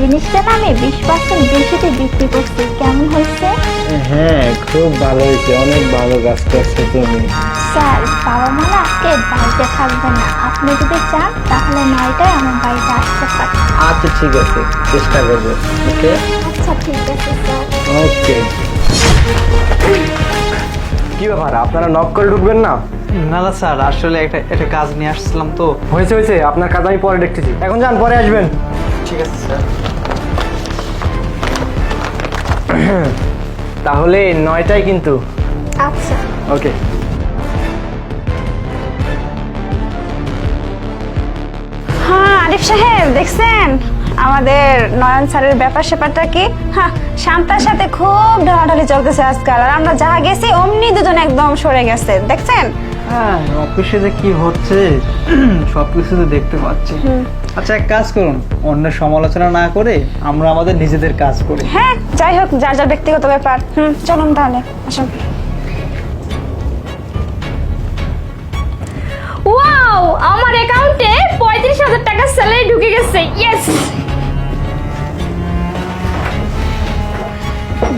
জিনিসটা না আমি 20% বেশিতে বিক্রি করছি, কেমন হয়েছে? হ্যাঁ, খুব ভালো হয়েছে, অনেক ভালো কাজ করছো তুমি। স্যার, বাবা মা না আজকে বাড়িতে থাকবে না, আপনি যদি চান তাহলে নাইটাই আমার বাড়িতে আসতে পারেন। আচ্ছা ঠিক আছে, চেষ্টা করবো। ওকে আচ্ছা ঠিক আছে স্যার। ওকে। কি ব্যাপার, আপনারা নক করে ঢুকবেন না? না না স্যার, আসলে একটা কাজ নিয়ে আসছিলাম তো। হয়েছে হয়েছে, আপনার কাজ আমি পরে দেখতেছি, এখন যান, পরে আসবেন। ঠিক আছে স্যার। তাহলে 9টায় কিন্তু। আচ্ছা। ওকে। হ্যাঁ আরিফ সাহেব, দেখছেন আমাদের নয়ন স্যারের ব্যাপার স্যাপারটা কি? হ্যাঁ, শান্তার সাথে খুব ঢলাঢলি চলতেছে আজকাল, আর আমরা যা গেছি অমনি দুজন একদম সরে গেছে, দেখছেন? হ্যাঁ, অফিসে যে কি হচ্ছে সবকিছু তো দেখতে পাচ্ছি। আচ্ছা, এক কাজ করুন, অন্যের সমালোচনা না করে আমরা আমাদের নিজেদের কাজ করি। হ্যাঁ, যাই হোক, যার যার ব্যক্তিগত ব্যাপার। চলুন তাহলে, আসুন। ওয়াও, আমার অ্যাকাউন্টে 35,000 টাকা স্যালারি ঢুকে গেছে। ইয়েস।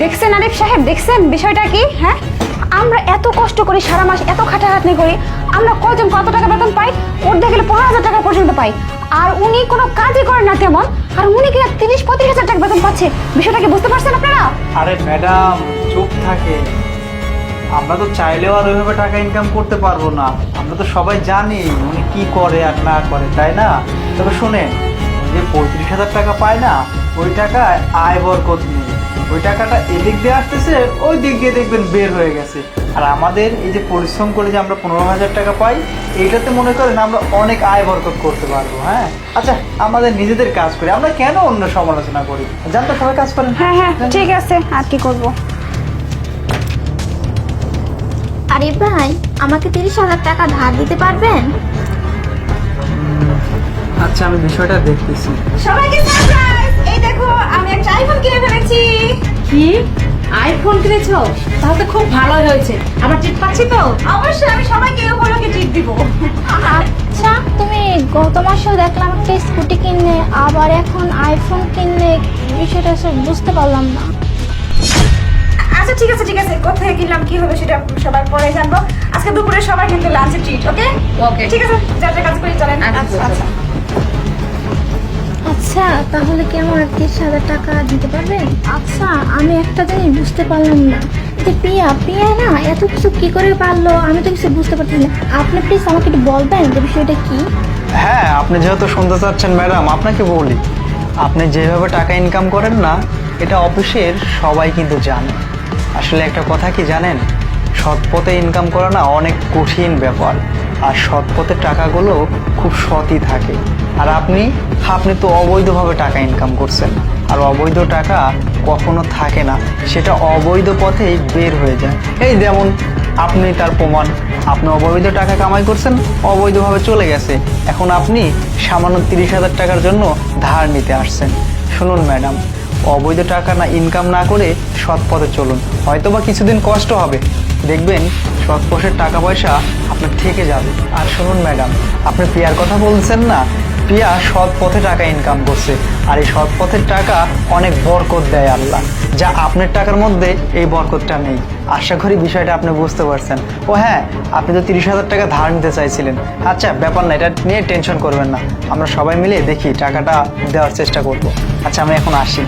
দেখছেন আরিফ সাহেব, দেখছেন বিষয়টা কি? হ্যাঁ, আমরা এত কষ্ট করি, সারা মাস এত খাটাখাটনি করি, আমরা কয়জন কত টাকা বেতন পাই? ওর দেখলে 15,000 টাকা পর্যন্ত পাই, আর উনি কোনো কাজই করেন না তেমন, আর উনি কি 30-35,000 টাকা বেতন পাচ্ছে। বিষয়টা কি বুঝতে পারছেন আপনারা? আরে ম্যাডাম, চুপ থাকে। আমরা তো চাইলেও আর ওইভাবে টাকা ইনকাম করতে পারবো না। আমরা তো সবাই জানি উনি কি করে আর না করে, তাই না? তবে শোনেন, যে 35,000 টাকা পায় না, ওই টাকায় আয় বরকত নেই। ওই টাকাটা এদিক দিয়ে আসতেছে, ওই দিক দিয়ে দেখবেন বের হয়ে গেছে। আর আমাদের এই যে পরিশ্রম করে যে আমরা 15,000 টাকা পাই, এইটাতে মনে করেন আমরা অনেক আয় বরকত করতে পারবো। হ্যাঁ, আচ্ছা, আমাদের নিজেদের কাজ করি, আমরা কেন অন্য সমালোচনা করি? জানতো সবাই কাজ করেন। হ্যাঁ হ্যাঁ, ঠিক আছে, আর কি করবো। আরিফ ভাই, আমাকে 30,000 টাকা ধার দিতে পারবেন? আচ্ছা, আমি বিষয়টা দেখতেছি। সবাইকে সারপ্রাইজ! এই দেখো, আমি একটা আইফোন কিনে ফেলেছি। কি আইফোন কিনেছো? তাহলে তো খুব ভালোই হয়েছে। আমরা ট্রিট পাচ্ছি তো? অবশ্যই, আমি সবাইকে উপলক্ষে ট্রিট দিব। আচ্ছা, তুমি গত মাসেও দেখলাম একটা স্কুটি কিনলে, আবার এখন আইফোন কিনলে, বিষয়টা সব বুঝতে পারলাম না। আচ্ছা ঠিক আছে ঠিক আছে, কোথায় কিনলাম কি হবে সেটা সবাই পরে জানবো। আজকে দুপুরে সবাই কিন্তু লাঞ্চে ট্রিট। ওকে ওকে। ঠিক আছে, যা যা কাজ করে চলেন। আচ্ছা, আচ্ছা। আচ্ছা, তাহলে কি আমার 30,000 টাকা দিতে পারবেন? আচ্ছা, আমি একটা জিনিস বুঝতে পারলাম না, যে পিয়া পিয়া না এত কিছু কি করে পারলো, আমি তো কিছু বুঝতে পারছি না। আপনি প্লিজ আমাকে একটু বলবেন যে বিষয়টা কি? হ্যাঁ, আপনি যেহেতু শুনতে চাচ্ছেন ম্যাডাম, আপনাকে বলি, আপনি যেভাবে টাকা ইনকাম করেন না, এটা অফিসের সবাই কিন্তু জানে। আসলে একটা কথা কি জানেন, সৎ পথে ইনকাম করা না অনেক কঠিন ব্যাপার, আর সৎ পথের টাকাগুলো খুব সৎই থাকে। আর আপনি আপনি তো অবৈধভাবে টাকা ইনকাম করছেন, আর অবৈধ টাকা কখনো থাকে না, সেটা অবৈধ পথেই বের হয়ে যায়। এই যেমন আপনি তার প্রমাণ, আপনি অবৈধ টাকা কামাই করছেন, অবৈধভাবে চলে গেছে, এখন আপনি সামান্য 30,000 টাকার জন্য ধার নিতে আসছেন। শুনুন ম্যাডাম, অবৈধ টাকা না ইনকাম না করে সৎ পথে চলুন, হয়তো বা কিছুদিন কষ্ট হবে, দেখবেন সৎ পথের টাকা পয়সা আপনার থেকে যাবে। আর শুনুন ম্যাডাম, আপনি পিয়ার কথা বলছেন না, পিয়া সৎ পথে টাকা ইনকাম করছে, আর এই সৎ পথের টাকা অনেক বরকত দেয় আল্লাহ, যা আপনার টাকার মধ্যে এই বরকতটা নেই। আশা করি বিষয়টা আপনি বুঝতে পারছেন। ও হ্যাঁ, আপনি তো 30,000 টাকা ধার নিতে চাইছিলেন। আচ্ছা, ব্যাপার না, এটা নিয়ে টেনশন করবেন না, আমরা সবাই মিলে দেখি টাকাটা দেওয়ার চেষ্টা করব। আচ্ছা, আমি এখন আসি।